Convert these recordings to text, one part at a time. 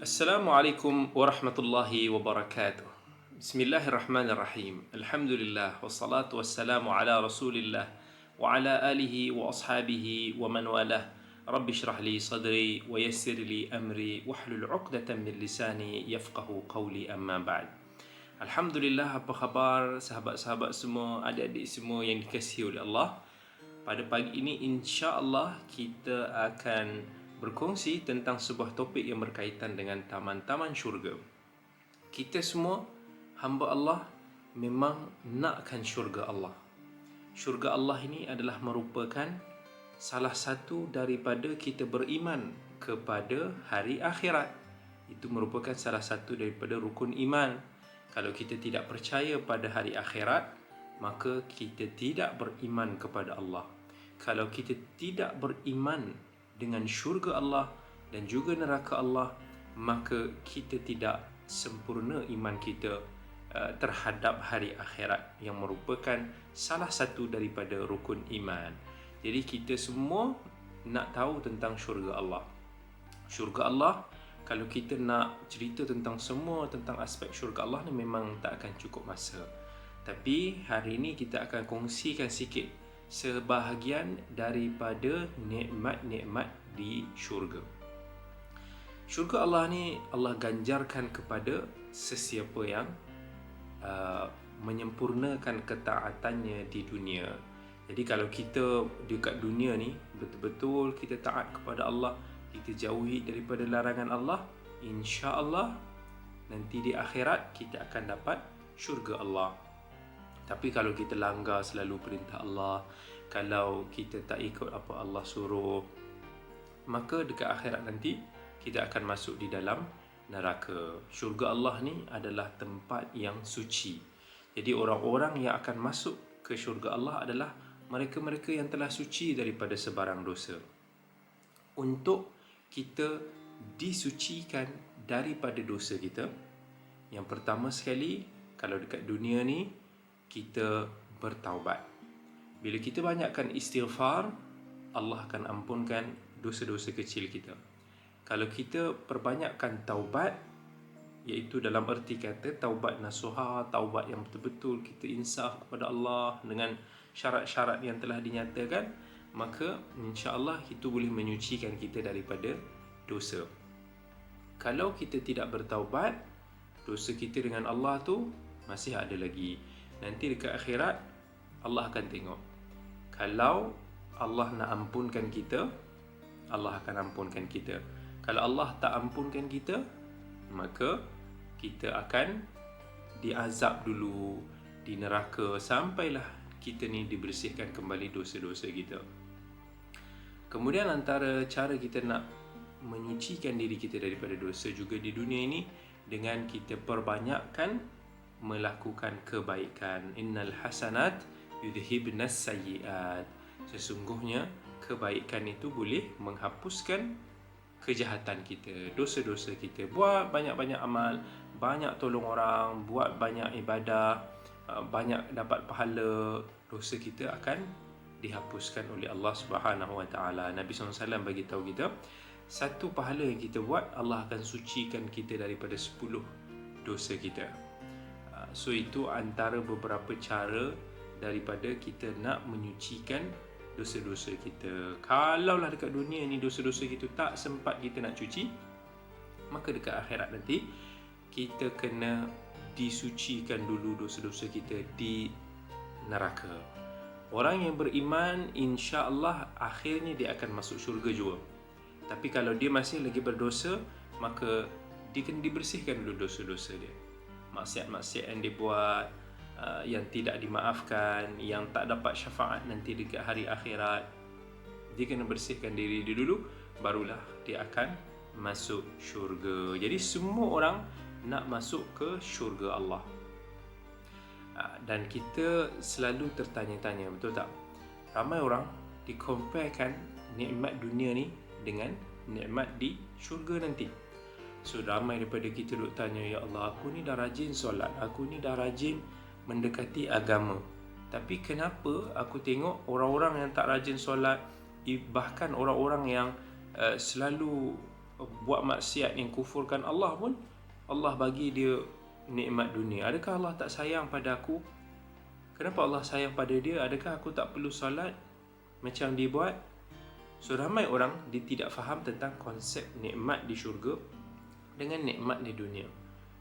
Assalamualaikum warahmatullahi wabarakatuh. Bismillahirrahmanirrahim. Alhamdulillah wassalatu wassalamu ala Rasulillah wa ala alihi wa ashabihi wa man walah. Rabbi shrah li sadri wa yassir li amri wahlul 'uqdatam min lisani yafqahu qawli amma ba'd. Alhamdulillah, apa khabar sahabat-sahabat semua, adik-adik semua yang dikasihi oleh Allah. Pada pagi ini insya-Allah kita akan berkongsi tentang sebuah topik yang berkaitan dengan taman-taman syurga. Kita semua hamba Allah memang nakkan syurga Allah. Syurga Allah ini adalah merupakan salah satu daripada kita beriman kepada hari akhirat. Itu merupakan salah satu daripada rukun iman. Kalau kita tidak percaya pada hari akhirat, maka kita tidak beriman kepada Allah. Kalau kita tidak beriman dengan syurga Allah dan juga neraka Allah, maka kita tidak sempurna iman kita terhadap hari akhirat yang merupakan salah satu daripada rukun iman. Jadi kita semua nak tahu tentang syurga Allah. Syurga Allah, kalau kita nak cerita tentang semua tentang aspek syurga Allah ni memang tak akan cukup masa. Tapi hari ini kita akan kongsikan sikit sebahagian daripada nikmat-nikmat di syurga. Syurga Allah ni Allah ganjarkan kepada sesiapa yang menyempurnakan ketaatannya di dunia. Jadi kalau kita dekat dunia ni betul-betul kita taat kepada Allah, kita jauhi daripada larangan Allah, insya-Allah nanti di akhirat kita akan dapat syurga Allah. Tapi kalau kita langgar selalu perintah Allah, kalau kita tak ikut apa Allah suruh, maka dekat akhirat nanti kita akan masuk di dalam neraka. Syurga Allah ni adalah tempat yang suci. Jadi orang-orang yang akan masuk ke syurga Allah adalah mereka-mereka yang telah suci daripada sebarang dosa. Untuk kita disucikan daripada dosa kita, yang pertama sekali, kalau dekat dunia ni kita bertaubat. Bila kita banyakkan istighfar, Allah akan ampunkan dosa-dosa kecil kita. Kalau kita perbanyakkan taubat, iaitu dalam erti kata taubat nasuha, taubat yang betul-betul kita insaf kepada Allah dengan syarat-syarat yang telah dinyatakan, maka insya-Allah itu boleh menyucikan kita daripada dosa. Kalau kita tidak bertaubat, dosa kita dengan Allah tu masih ada lagi. Nanti dekat akhirat Allah akan tengok. Kalau Allah nak ampunkan kita, Allah akan ampunkan kita. Kalau Allah tak ampunkan kita, maka kita akan diazab dulu di neraka sampailah kita ni dibersihkan kembali dosa-dosa kita. Kemudian antara cara kita nak menyucikan diri kita daripada dosa juga di dunia ini dengan kita perbanyakkan melakukan kebaikan. Innal hasanat yudhibnas sayyiat. Sesungguhnya kebaikan itu boleh menghapuskan kejahatan kita, dosa-dosa kita. Buat banyak-banyak amal, banyak tolong orang, buat banyak ibadah, banyak dapat pahala, dosa kita akan dihapuskan oleh Allah Subhanahu Wa Taala. Nabi SAW bagi tahu kita, satu pahala yang kita buat, Allah akan sucikan kita daripada 10 dosa kita. So itu antara beberapa cara daripada kita nak menyucikan dosa-dosa kita. Kalaulah dekat dunia ni dosa-dosa kita tak sempat kita nak cuci, maka dekat akhirat nanti kita kena disucikan dulu dosa-dosa kita di neraka. Orang yang beriman insya-Allah akhirnya dia akan masuk syurga juga. Tapi kalau dia masih lagi berdosa, maka dia kena dibersihkan dulu dosa-dosa dia. Maksiat-maksiat yang dia buat, yang tidak dimaafkan, yang tak dapat syafaat nanti dekat hari akhirat, dia kena bersihkan diri dia dulu, barulah dia akan masuk syurga. Jadi semua orang nak masuk ke syurga Allah. Dan kita selalu tertanya-tanya, betul tak? Ramai orang dikomparekan nikmat dunia ni dengan nikmat di syurga nanti. So ramai daripada kita duk tanya, ya Allah, aku ni dah rajin solat, aku ni dah rajin mendekati agama, tapi kenapa aku tengok orang-orang yang tak rajin solat, bahkan orang-orang yang selalu buat maksiat, yang kufurkan Allah pun, Allah bagi dia nikmat dunia. Adakah Allah tak sayang pada aku? Kenapa Allah sayang pada dia? Adakah aku tak perlu solat macam dia buat? So ramai orang dia tidak faham tentang konsep nikmat di syurga dengan nikmat di dunia.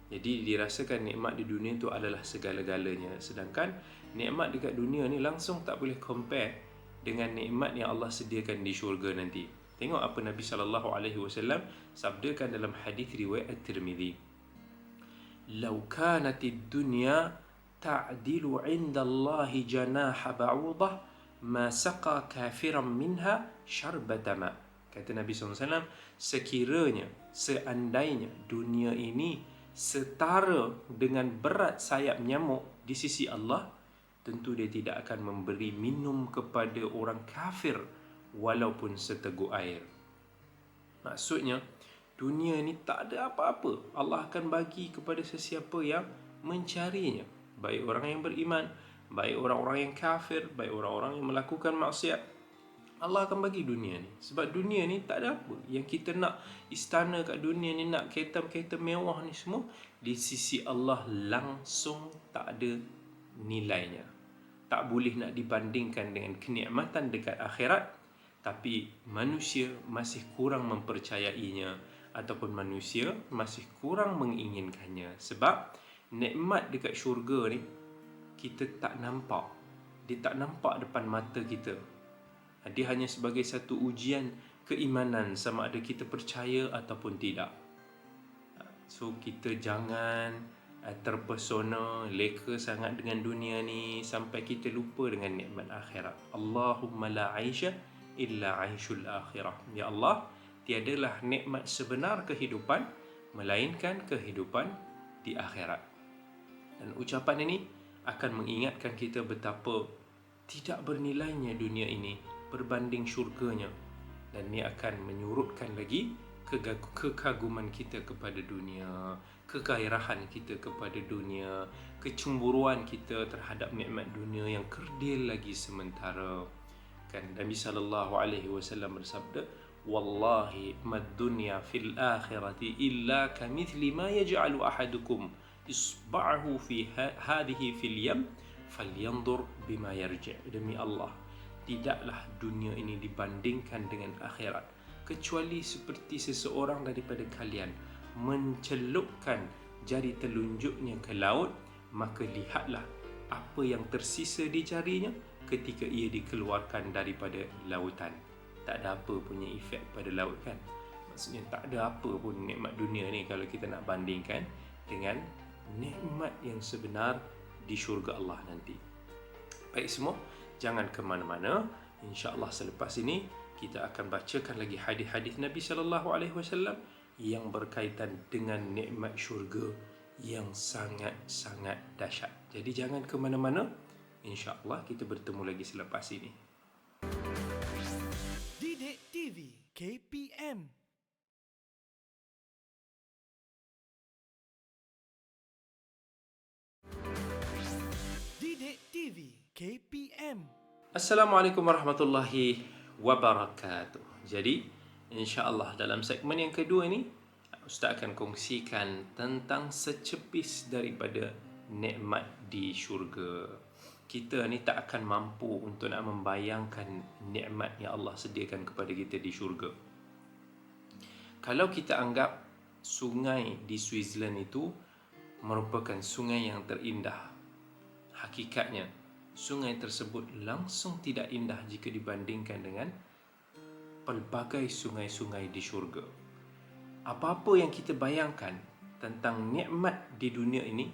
Jadi dirasakan nikmat di dunia itu adalah segala-galanya, sedangkan nikmat dekat dunia ni langsung tak boleh compare dengan nikmat yang Allah sediakan di syurga nanti. Tengok apa Nabi SAW sabdakan dalam hadis riwayat At-Tirmidzi. "Lau kanatid dunya ta'dilu 'inda Allah janaha ba'udah ma saqa kafiran minha syarbata ma." Kata Nabi SAW, sekiranya, seandainya dunia ini setara dengan berat sayap nyamuk di sisi Allah, tentu dia tidak akan memberi minum kepada orang kafir walaupun seteguk air. Maksudnya, dunia ni tak ada apa-apa. Allah akan bagi kepada sesiapa yang mencarinya. Baik orang yang beriman, baik orang-orang yang kafir, baik orang-orang yang melakukan maksiat. Allah akan bagi dunia ni. Sebab dunia ni tak ada apa. Yang kita nak istana kat dunia ni, nak kereta-kereta mewah ni semua, di sisi Allah langsung tak ada nilainya. Tak boleh nak dibandingkan dengan kenikmatan dekat akhirat. Tapi manusia masih kurang mempercayainya, ataupun manusia masih kurang menginginkannya. Sebab nikmat dekat syurga ni kita tak nampak. Dia tak nampak depan mata kita. Dia hanya sebagai satu ujian keimanan, sama ada kita percaya ataupun tidak. So kita jangan terpesona, leka sangat dengan dunia ni sampai kita lupa dengan nikmat akhirat. Allahumma la aisha illa aishul akhirah. Ya Allah, tiadalah nikmat sebenar kehidupan melainkan kehidupan di akhirat. Dan ucapan ini akan mengingatkan kita betapa tidak bernilainya dunia ini berbanding syurganya. Dan ini akan menyurutkan lagi kekaguman kita kepada dunia, kegairahan kita kepada dunia, kecemburuan kita terhadap nikmat dunia yang kerdil lagi sementara. Kan Nabi SAW bersabda, "Wallahi mad dunya fil akhirati illa kamithli ma yaj'alu ahadukum isba'ahu fi hadhihi fil yam falyanzur bima yarji'." Demi Allah, tidaklah dunia ini dibandingkan dengan akhirat kecuali seperti seseorang daripada kalian mencelupkan jari telunjuknya ke laut, maka lihatlah apa yang tersisa di jarinya ketika ia dikeluarkan daripada lautan. Tak ada apa punya efek pada laut kan. Maksudnya tak ada apa pun nikmat dunia ni kalau kita nak bandingkan dengan nikmat yang sebenar di syurga Allah nanti. Baik semua, jangan ke mana-mana. InsyaAllah selepas ini kita akan bacakan lagi hadis-hadis Nabi SAW yang berkaitan dengan nikmat syurga yang sangat-sangat dahsyat. Jadi jangan ke mana-mana. InsyaAllah kita bertemu lagi selepas ini. Didik TV KPM. Didik TV KPM. Assalamualaikum warahmatullahi wabarakatuh. Jadi, insya-Allah dalam segmen yang kedua ini, Ustaz akan kongsikan tentang secepis daripada nikmat di syurga. Kita ni tak akan mampu untuk nak membayangkan nikmat yang Allah sediakan kepada kita di syurga. Kalau kita anggap sungai di Switzerland itu merupakan sungai yang terindah, hakikatnya sungai tersebut langsung tidak indah jika dibandingkan dengan pelbagai sungai-sungai di syurga. Apa-apa yang kita bayangkan tentang nikmat di dunia ini,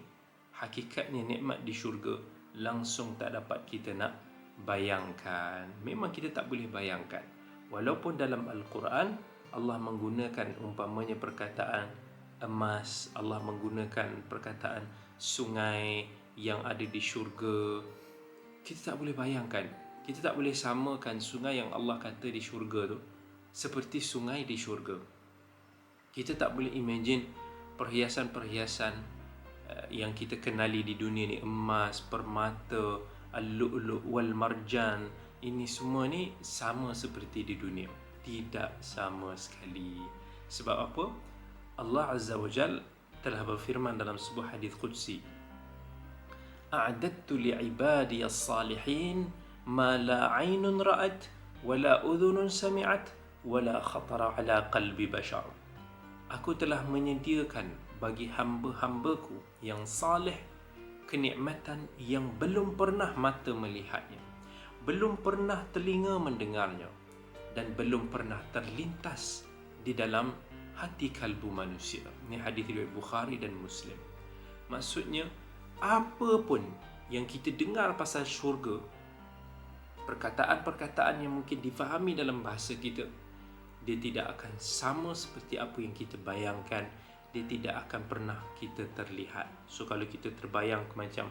hakikatnya nikmat di syurga langsung tak dapat kita nak bayangkan. Memang kita tak boleh bayangkan. Walaupun dalam Al-Quran Allah menggunakan umpamanya perkataan emas, Allah menggunakan perkataan sungai yang ada di syurga, kita tak boleh bayangkan. Kita tak boleh samakan sungai yang Allah kata di syurga tu seperti sungai di syurga. Kita tak boleh imagine perhiasan-perhiasan yang kita kenali di dunia ni, emas, permata, al-lu'lu' wal marjan, ini semua ni sama seperti di dunia. Tidak sama sekali. Sebab apa? Allah Azza wa Jal telah berfirman dalam sebuah hadis qudsi, a'adattu li'ibadiyas salihin ma la 'ainun ra'at wa la udhunun sami'at wa la khatara 'ala qalbi bashar. Aku telah menyediakan bagi hamba-hambaku yang saleh kenikmatan yang belum pernah mata melihatnya, belum pernah telinga mendengarnya, dan belum pernah terlintas di dalam hati kalbu manusia. Ini hadis riwayat Bukhari dan Muslim. Maksudnya, apa pun yang kita dengar pasal syurga, perkataan-perkataan yang mungkin difahami dalam bahasa kita, dia tidak akan sama seperti apa yang kita bayangkan. Dia tidak akan pernah kita terlihat. So kalau kita terbayang macam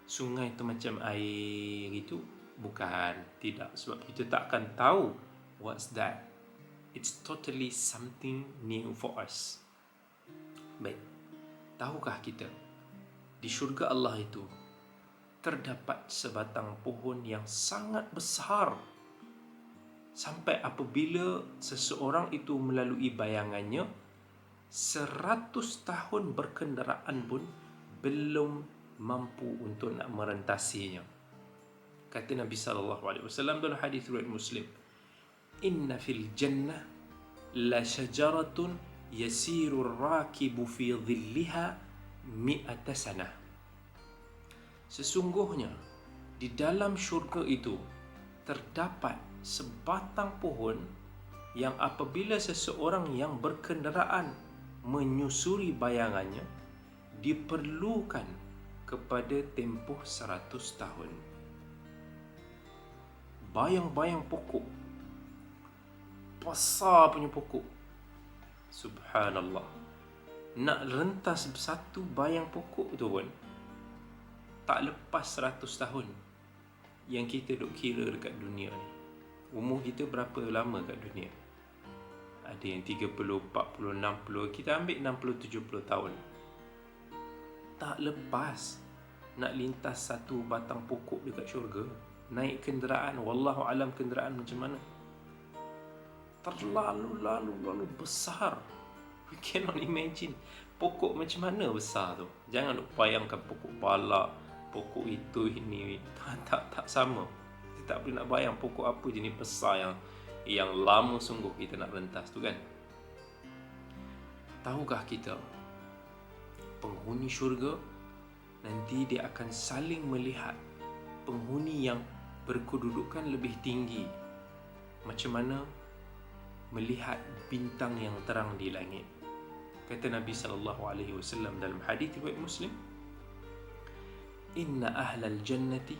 sungai itu macam air itu, bukan, tidak. Sebab kita tak akan tahu what's that. It's totally something new for us. Baik, tahukah kita di syurga Allah itu terdapat sebatang pohon yang sangat besar, sampai apabila seseorang itu melalui bayangannya, 100 tahun berkenderaan pun belum mampu untuk nak merentasinya. Kata Nabi SAW dalam hadis riwayat Muslim, inna fil jannah la syajaratun yasiru rakibu fi dhilliha mi'ata sanah. Sesungguhnya di dalam syurga itu terdapat sebatang pohon yang apabila seseorang yang berkenderaan menyusuri bayangannya, diperlukan kepada tempoh 100 tahun. Bayang-bayang pokok, besar punya pokok. Subhanallah. Nak rentas satu bayang pokok tu pun tak lepas 100 tahun yang kita duk kira dekat dunia ni. Umur kita berapa lama kat dunia? Ada yang 30, 40, 60, kita ambil 60, 70 tahun. Tak lepas nak lintas satu batang pokok dekat syurga. Naik kenderaan, wallahu alam kenderaan macam mana, terlalu besar. We cannot imagine pokok macam mana besar tu. Jangan duk bayangkan pokok balak, pokok itu ini, tak sama. Kita tak boleh nak bayang pokok apa jenis besar yang lama sungguh kita nak rentas tu kan. Tahukah kita penghuni syurga nanti dia akan saling melihat penghuni yang berkedudukan lebih tinggi, macam mana melihat bintang yang terang di langit. Kata Nabi SAW dalam hadis riwayat Muslim, inna ahlal jannati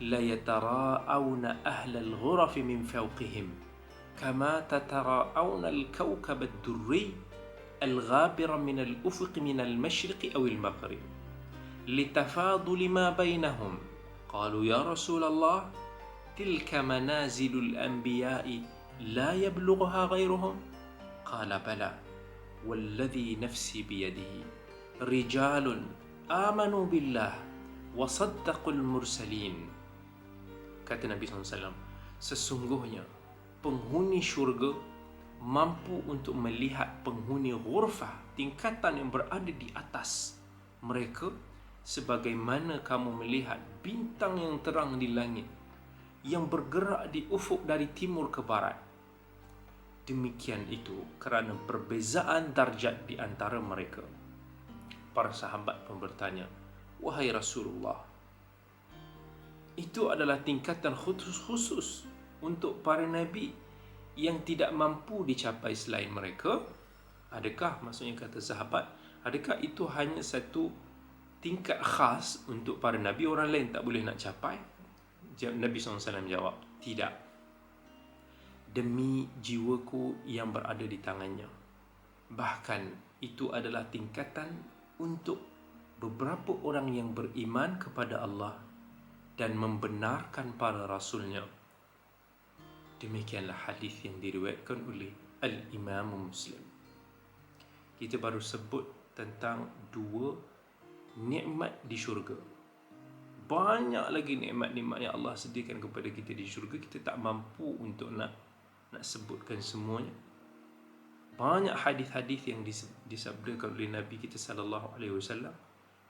la yatara'awna ahlal ghurafi min fawqihim كما تتراءون الكوكب الدري الغابر من الأفق من المشرق أو المغرب لتفاضل ما بينهم قالوا يا رسول الله تلك منازل الأنبياء لا يبلغها غيرهم قال بلى والذي نفسي بيده رجال آمنوا بالله وصدقوا المرسلين. Kata Nabi SAW, sesungguhnya penghuni syurga mampu untuk melihat penghuni ghurfah, tingkatan yang berada di atas mereka, sebagaimana kamu melihat bintang yang terang di langit yang bergerak di ufuk dari timur ke barat. Demikian itu kerana perbezaan darjat di antara mereka. Para sahabat pun bertanya, wahai Rasulullah, itu adalah tingkatan khusus untuk para nabi yang tidak mampu dicapai selain mereka? Adakah, maksudnya kata sahabat, adakah itu hanya satu tingkat khas untuk para nabi, orang lain tak boleh nak capai? Nabi SAW jawab, tidak. Demi jiwaku yang berada di tangannya, bahkan itu adalah tingkatan untuk beberapa orang yang beriman kepada Allah dan membenarkan para rasulnya. Demikianlah hadis yang diriwayatkan oleh Al-Imam Muslim. Kita baru sebut tentang 2 nikmat di syurga. Banyak lagi nikmat-nikmat yang Allah sediakan kepada kita di syurga. Kita tak mampu untuk nak sebutkan semuanya. Banyak hadis-hadis yang disabdakan oleh Nabi kita sallallahu alaihi wasallam.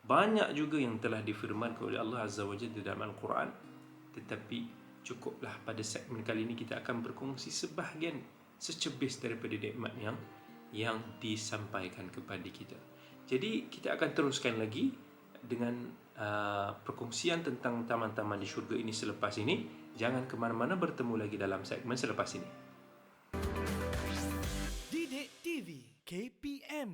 Banyak juga yang telah difirmankan oleh Allah Azza wa Jalla dalam Al-Quran. Tetapi cukuplah pada segmen kali ini kita akan berkongsi sebahagian secebis daripada nikmat yang disampaikan kepada kita. Jadi kita akan teruskan lagi dengan perkongsian tentang taman-taman di syurga ini selepas ini. Jangan ke mana-mana, bertemu lagi dalam segmen selepas ini. Didik TV KPM.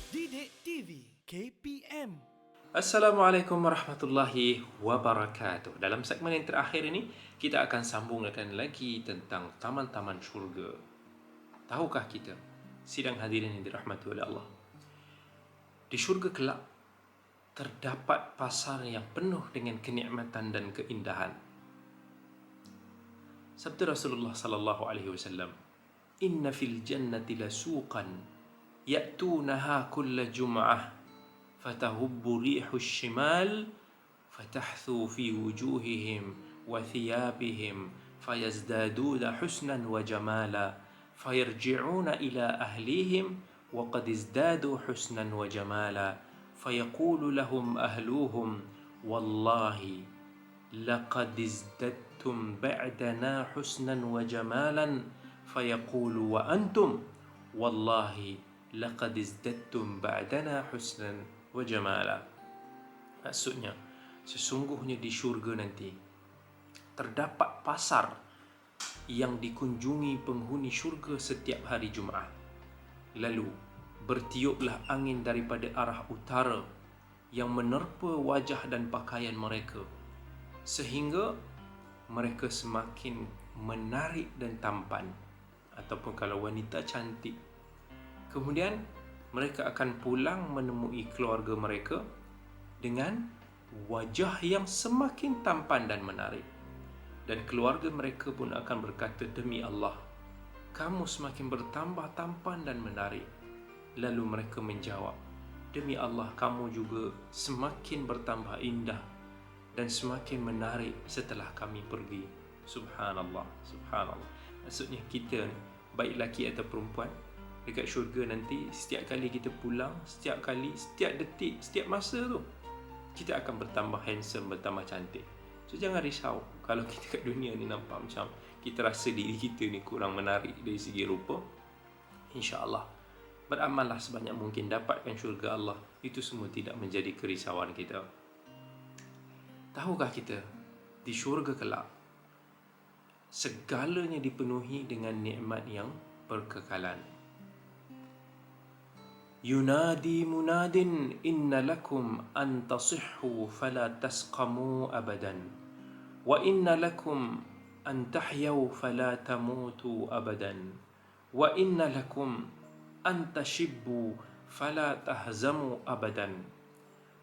Didik TV KPM. Assalamualaikum warahmatullahi wabarakatuh. Dalam segmen yang terakhir ini, kita akan sambungkan lagi tentang taman-taman syurga. Tahukah kita, sidang hadirin yang dirahmati oleh Allah, di syurga kelak terdapat pasar yang penuh dengan kenikmatan dan keindahan. Sabda Rasulullah sallallahu alaihi wasallam, "Inna fil jannati lasuqan ya'tunaha kulla jum'ah fatahubbu rihu shimal fatahthu fi wujuhihim wa thiyabihim fayazdaduna husnan wa jamala fayarji'una ila ahlihim wa qad izdadu husnan wa jamala fayaqulu lahum ahluhum wallahi laqad izdadtum ba'dana husnan wa jamalan fayaqulu wa antum wallahi laqad izdadtum ba'dana husnan wa jamala." Maksudnya, sesungguhnya di syurga nanti terdapat pasar yang dikunjungi penghuni syurga setiap hari Jumaat. Lalu bertiuplah angin daripada arah utara yang menerpa wajah dan pakaian mereka, sehingga mereka semakin menarik dan tampan, ataupun kalau wanita cantik. Kemudian mereka akan pulang menemui keluarga mereka dengan wajah yang semakin tampan dan menarik. Dan keluarga mereka pun akan berkata, "Demi Allah, kamu semakin bertambah tampan dan menarik." Lalu mereka menjawab, "Demi Allah, kamu juga semakin bertambah indah dan semakin menarik setelah kami pergi." Subhanallah, subhanallah. Maksudnya kita, baik lelaki atau perempuan, dekat syurga nanti, setiap kali kita pulang, setiap detik, setiap masa tu, kita akan bertambah handsome, bertambah cantik. So jangan risau kalau kita kat dunia ni nampak macam kita rasa diri kita ni kurang menarik dari segi rupa. InsyaAllah, beramallah sebanyak mungkin dapatkan syurga Allah. Itu semua tidak menjadi kerisauan kita. Tahukah kita, di syurga kelak segalanya dipenuhi dengan nikmat yang berkekalan. Yunadi munadin inna lakum an tasihhu fala tasqamu abadan wa inna lakum an tahyaw fala tamutu abadan wa inna lakum an tashibbu fala tahzamu abadan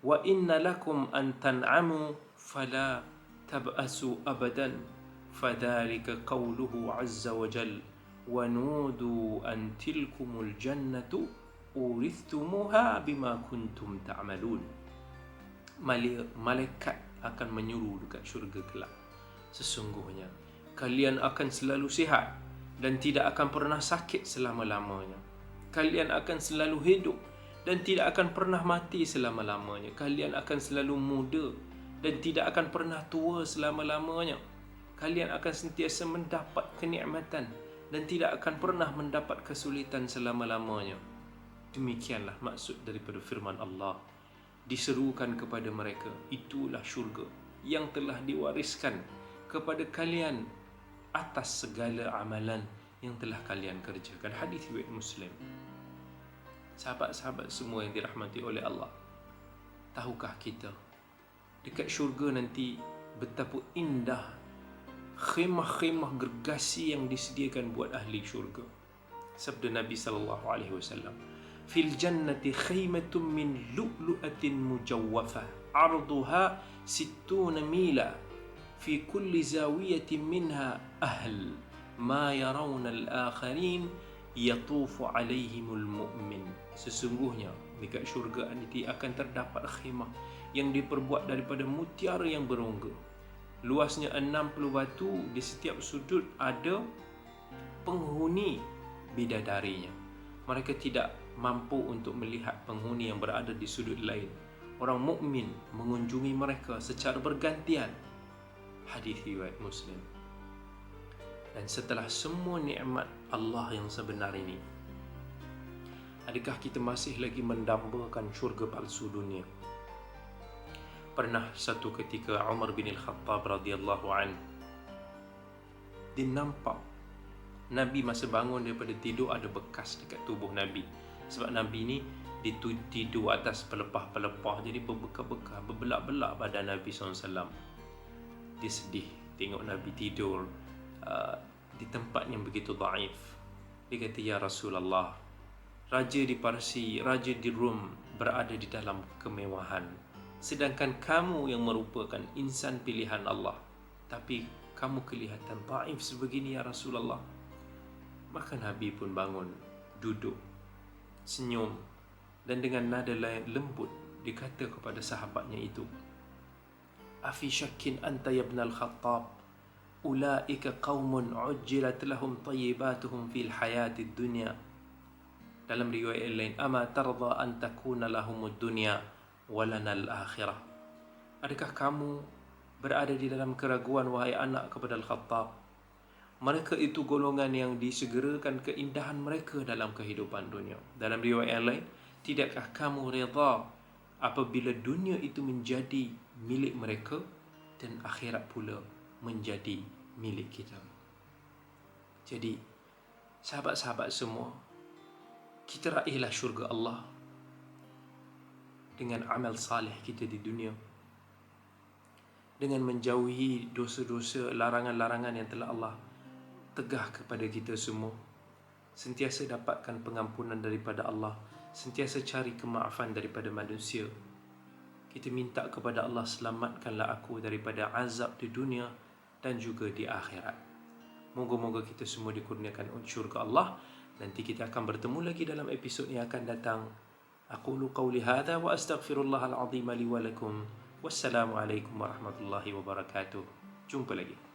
wa inna lakum an tan'amu fala tab'asu abadan fadhalika qawluhu azza wa jal wa nudu an tilkumul jannatu urithumuha bima kuntum ta'malun. Malaikat akan menyuruh dekat syurga kelak, sesungguhnya kalian akan selalu sihat dan tidak akan pernah sakit selama-lamanya. Kalian akan selalu hidup dan tidak akan pernah mati selama-lamanya. Kalian akan selalu muda dan tidak akan pernah tua selama-lamanya. Kalian akan sentiasa mendapat kenikmatan dan tidak akan pernah mendapat kesulitan selama-lamanya. Demikianlah maksud daripada firman Allah. Diserukan kepada mereka, itulah syurga yang telah diwariskan kepada kalian atas segala amalan yang telah kalian kerjakan. Hadis riwayat Muslim. Sahabat-sahabat semua yang dirahmati oleh Allah, tahukah kita dekat syurga nanti betapa indah khemah-khemah gergasi yang disediakan buat ahli syurga. Sabda Nabi sallallahu alaihi wasallam, "Fil jannati khaymatun min lu'lu'atin mujawwafah, 'arduha 60 mila, fi kulli zawiyatin minha ahl, ma yarawna al-akharin yatufu 'alaihimul mu'min." Sesungguhnya dekat syurga nanti akan terdapat khemah yang diperbuat daripada mutiara yang berongga. Luasnya 60 batu, di setiap sudut ada penghuni bidadarinya. Mereka tidak mampu untuk melihat penghuni yang berada di sudut lain. Orang mukmin mengunjungi mereka secara bergantian. Hadis riwayat Muslim. Dan setelah semua nikmat Allah yang sebenar ini, adakah kita masih lagi mendambakan syurga palsu dunia? Pernah satu ketika Umar bin Al-Khattab radhiyallahu an, dia nampak Nabi masa bangun daripada tidur ada bekas dekat tubuh Nabi. Sebab Nabi ni tidur atas pelepah-pelepah, jadi berbekas-bekas, berbelak-belak badan Nabi SAW. Dia sedih tengok Nabi tidur di tempat yang begitu dhaif. Dia kata, ya Rasulullah, raja di Parsi, raja di Rom berada di dalam kemewahan, sedangkan kamu yang merupakan insan pilihan Allah, tapi kamu kelihatan dhaif sebegini ya Rasulullah. Maka Nabi pun bangun, duduk, senyum, dan dengan nada lembut dikata kepada sahabatnya itu, Afi syakkin anta ya ibn al-Khattab, ulaika qaumun ujjilat lahum tayyibatuhum fil hayatid dunya. Dalam riwayat lain, ama tarda an takuna lahumud dunya walana al-akhirah. Adakah kamu berada di dalam keraguan, wahai anak kepada Al-Khattab? Mereka itu golongan yang disegerakan keindahan mereka dalam kehidupan dunia. Dalam riwayat yang lain, tidakkah kamu redha apabila dunia itu menjadi milik mereka dan akhirat pula menjadi milik kita? Jadi, sahabat-sahabat semua, kita raihlah syurga Allah dengan amal salih kita di dunia, dengan menjauhi dosa-dosa, larangan-larangan yang telah Allah tegah kepada kita semua. Sentiasa dapatkan pengampunan daripada Allah, sentiasa cari kemaafan daripada manusia. Kita minta kepada Allah, selamatkanlah aku daripada azab di dunia dan juga di akhirat. Moga-moga kita semua dikurniakan syurga Allah. Nanti kita akan bertemu lagi dalam episod yang akan datang. Aqulu qawli hadha wa astaghfirullahal azim li wa lakum. Wassalamualaikum warahmatullahi wabarakatuh. Jumpa lagi.